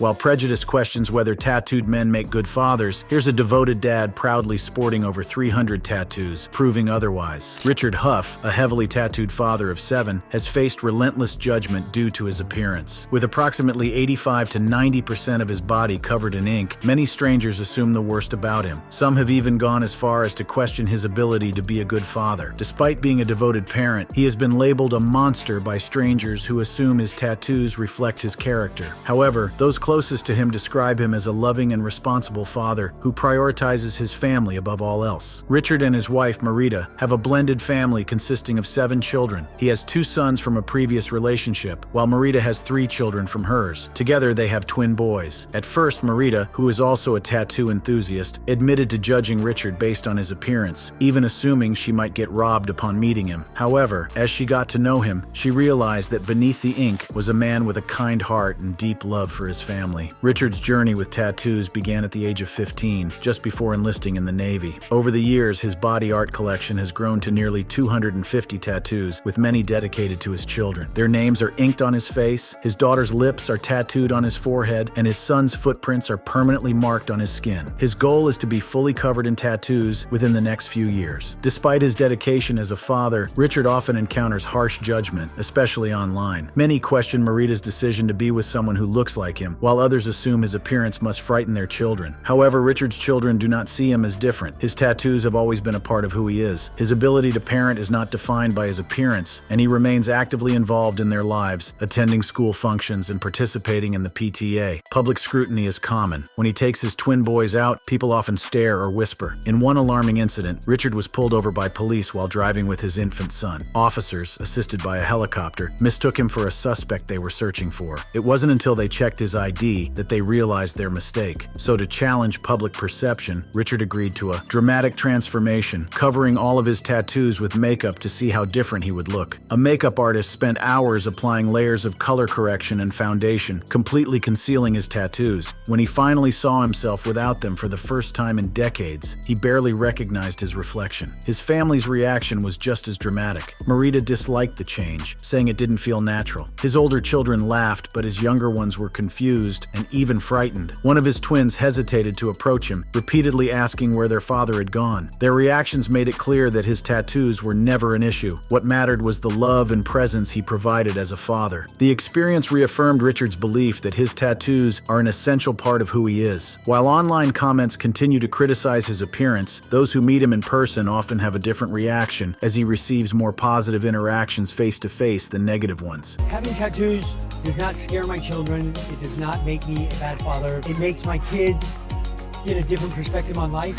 While prejudice questions whether tattooed men make good fathers, here's a devoted dad proudly sporting over 300 tattoos, proving otherwise. Richard Huff, a heavily tattooed father of 7, has faced relentless judgment due to his appearance. With approximately 85 to 90% of his body covered in ink, many strangers assume the worst about him. Some have even gone as far as to question his ability to be a good father. Despite being a devoted parent, he has been labeled a monster by strangers who assume his tattoos reflect his character. However, those closest to him describe him as a loving and responsible father who prioritizes his family above all else. Richard and his wife, Marita, have a blended family consisting of 7 children. He has 2 sons from a previous relationship, while Marita has 3 children from hers. Together, they have twin boys. At first, Marita, who is also a tattoo enthusiast, admitted to judging Richard based on his appearance, even assuming she might get robbed upon meeting him. However, as she got to know him, she realized that beneath the ink was a man with a kind heart and deep love for his family. Richard's journey with tattoos began at the age of 15, just before enlisting in the Navy. Over the years, his body art collection has grown to nearly 250 tattoos, with many dedicated to his children. Their names are inked on his face, his daughter's lips are tattooed on his forehead, and his son's footprints are permanently marked on his skin. His goal is to be fully covered in tattoos within the next few years. Despite his dedication as a father, Richard often encounters harsh judgment, especially online. Many question Marita's decision to be with someone who looks like him, while others assume his appearance must frighten their children. However, Richard's children do not see him as different. His tattoos have always been a part of who he is. His ability to parent is not defined by his appearance, and he remains actively involved in their lives, attending school functions and participating in the PTA. Public scrutiny is common. When he takes his twin boys out, people often stare or whisper. In one alarming incident, Richard was pulled over by police while driving with his infant son. Officers, assisted by a helicopter, mistook him for a suspect they were searching for. It wasn't until they checked his ID that they realized their mistake. So to challenge public perception, Richard agreed to a dramatic transformation, covering all of his tattoos with makeup to see how different he would look. A makeup artist spent hours applying layers of color correction and foundation, completely concealing his tattoos. When he finally saw himself without them for the first time in decades, he barely recognized his reflection. His family's reaction was just as dramatic. Marita disliked the change, saying it didn't feel natural. His older children laughed, but his younger ones were confused and even frightened. One of his twins hesitated to approach him, repeatedly asking where their father had gone. Their reactions made it clear that his tattoos were never an issue. What mattered was the love and presence he provided as a father. The experience reaffirmed Richard's belief that his tattoos are an essential part of who he is. While online comments continue to criticize his appearance, those who meet him in person often have a different reaction as he receives more positive interactions face-to-face than negative ones. Having tattoos does not scare my children. It does not make me a bad father. It makes my kids get a different perspective on life.